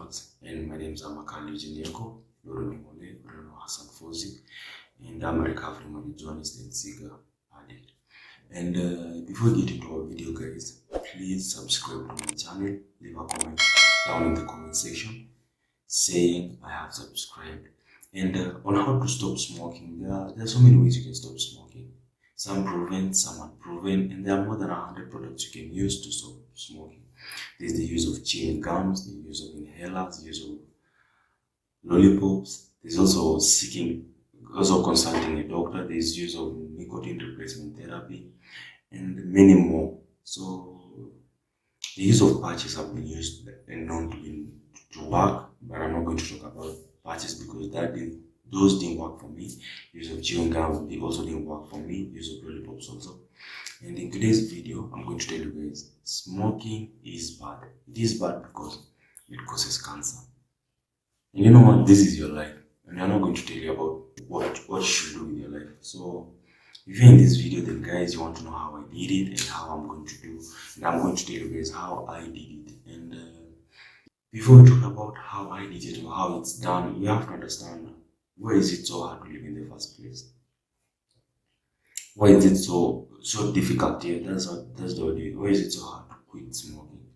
vlogs, and my name is Amakali Jinieko, Loremole, Hassan Fozi, and I'm a recovering marijuana and cigar addict. And before we get into our video, guys, please subscribe to my channel, leave a comment down in the comment section saying I have subscribed. And on how to stop smoking, there are so many ways you can stop smoking. Some proven, some unproven, and there are more than 100 products you can use to stop smoking. There's the use of chewing gums, the use of inhalers, the use of lollipops. There's also consulting a doctor. There's use of nicotine replacement therapy, and many more. So the use of patches have been used and known to work, but I'm not going to talk about patches because those didn't work for me. Use of chewing gum, they also didn't work for me. Use of lollipops also. And in today's video, I'm going to tell you guys, smoking is bad. It is bad because it causes cancer. And you know what? This is your life. And I'm not going to tell you about what you should do with your life. So if you're in this video, then guys, you want to know how I did it and how I'm going to do. And I'm going to tell you guys how I did it. And before we talk about how I did it or how it's done, you have to understand, why is it so hard to live in the first place? Why is it so difficult here? That's the idea. Why is it so hard to quit smoking?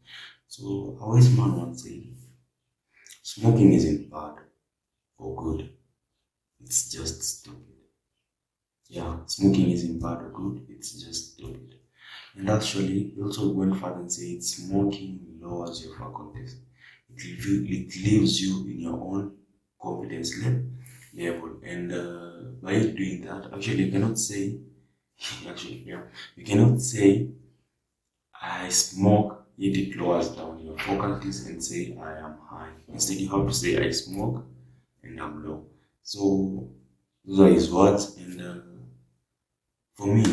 So a wise man once said, smoking isn't bad or good. It's just stupid. Yeah, smoking isn't bad or good. It's just stupid. And actually, he also went further and said, smoking lowers your faculties. It leaves you in your own confidence level. And by doing that, actually, you cannot say I smoke, yet it lowers down your faculties and say I am high. Instead, you have to say I smoke and I'm low. So those are his words. And for me,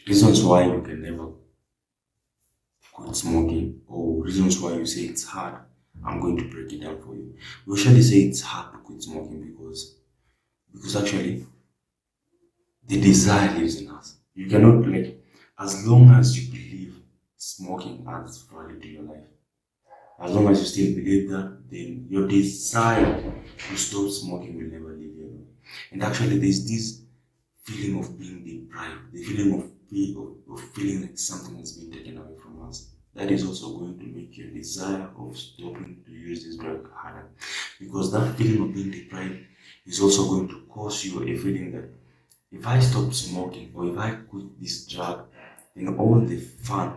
reasons why you can never quit smoking, or reasons why you say it's hard, I'm going to break it down for you. We usually say it's hard to quit smoking because actually the desire lives in us. You cannot, as long as you believe smoking adds value to your life, as long as you still believe that, then your desire to stop smoking will never leave you alone. And actually, there's this feeling of being deprived, the feeling of feeling like something has been taken away from us. That is also going to make your desire of stopping to use this drug harder, because that feeling of being deprived is also going to cause you a feeling that if I stop smoking or if I quit this drug, then all the fun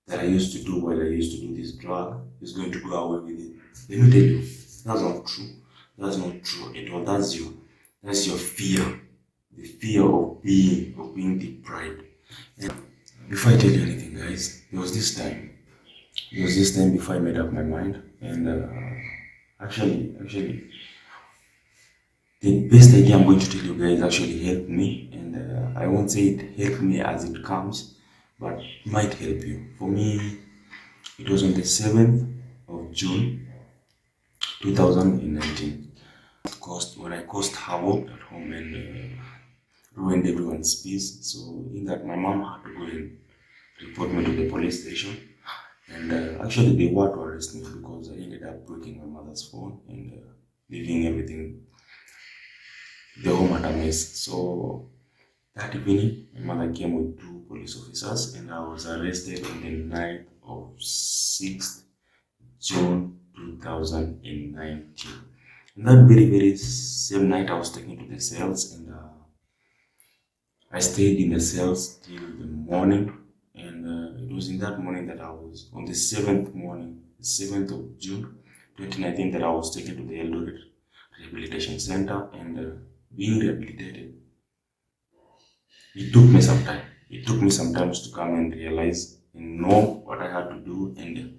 that I used to do while I used to do this drug is going to go away with it. Let me tell you, that's not true. That's not true at all. That's your fear. The fear of being deprived. And before I tell you anything, guys, there was this time before I made up my mind, and actually the best idea I'm going to tell you guys actually helped me, and I won't say it helped me as it comes, but it might help you. For me, it was on the 7th of June 2019. When I caused havoc at home and ruined everyone's peace. So in that, my mom had to go and report me to the police station, and actually they were to arrest me because I ended up breaking my mother's phone and leaving everything, the home at a mess. So that evening, my mother came with 2 police officers, and I was arrested on the night of 6th June 2019. And that very same night, I was taken to the cells, and I stayed in the cells till the morning. And it was in that morning that I was, on the 7th of June 2019, that I was taken to the Eldoret Rehabilitation Center and being rehabilitated. It took me some time. It took me some time to come and realize and know what I had to do and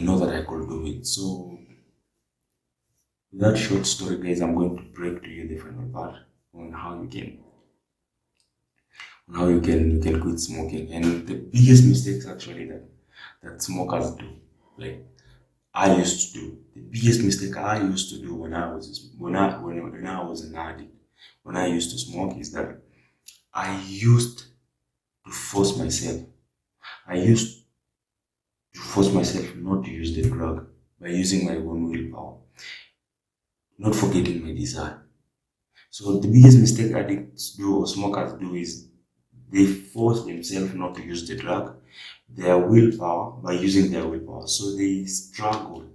know that I could do it. So, with that short story, guys, I'm going to break to you the final part on how you can quit smoking. And the biggest mistakes actually that smokers do, like I used to do, the biggest mistake I used to do when I was an addict, when I used to smoke, is that I used to force myself. I used to force myself not to use the drug by using my own willpower, not forgetting my desire. So the biggest mistake addicts do or smokers do is they force themselves not to use the drug, their willpower by using their willpower. So they struggle.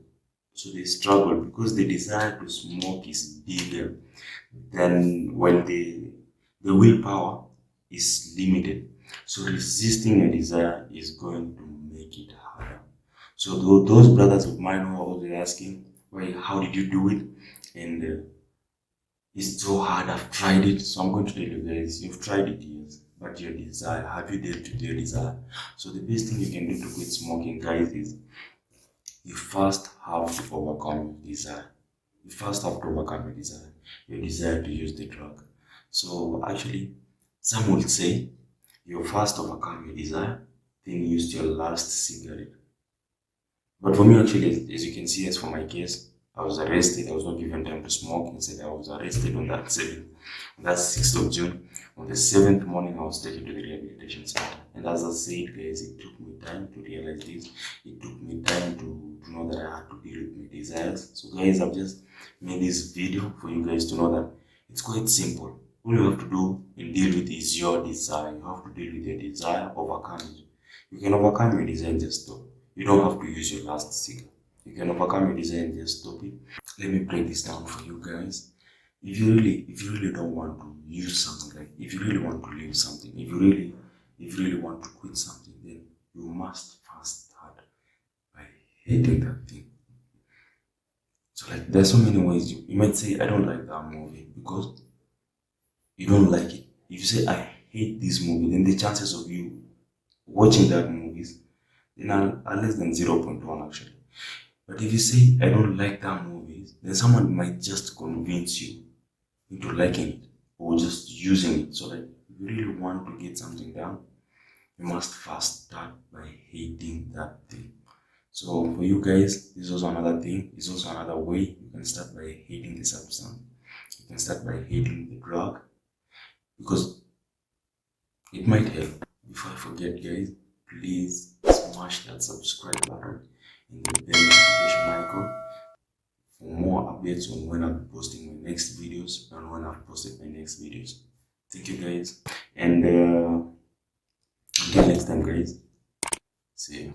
So they struggle because the desire to smoke is bigger than when the willpower is limited. So resisting a desire is going to make it harder. So those brothers of mine who are always asking, why, how did you do it? And it's so hard, I've tried it. So I'm going to tell you guys, you've tried it, yes. But your desire, have you dealt with your desire? So the best thing you can do to quit smoking, guys, is you first have to overcome your desire. You first have to overcome your desire to use the drug. So actually, some would say you first overcome your desire, then use your last cigarette. But for me, actually, as you can see, as for my case, I was arrested. I was not given time to smoke. Instead, I was arrested on that 6th of June. On the 7th morning, I was taken to the rehabilitation center. And as I said, guys, it took me time to realize this. It took me time to know that I had to deal with my desires. So, guys, I've just made this video for you guys to know that it's quite simple. All you have to do and deal with is your desire. You have to deal with your desire, overcome it. You can overcome your desire and just stop. You don't have to use your last cigarette. You can overcome your desire and just stop it. Let me break this down for you guys. If you really don't want to use something, like if you really want to leave something, if you really want to quit something, then you must first start by hating that thing. So like there's so many ways you might say, I don't like that movie because you don't like it. If you say I hate this movie, then the chances of you watching that movies then are less than 0.1 actually. But if you say I don't like that movies, then someone might just convince you into liking it or just using it. So like if you really want to get something down, you must first start by hating that thing. So for you guys, this is also another thing. It's also another way you can start by hating the substance. You can start by hating the drug because it might help. Before I forget, guys, please smash that subscribe button and the bell notification icon for more updates on when I'll be posting my next videos and when I've posted my next videos. Thank you, guys, and until next time, guys. See you.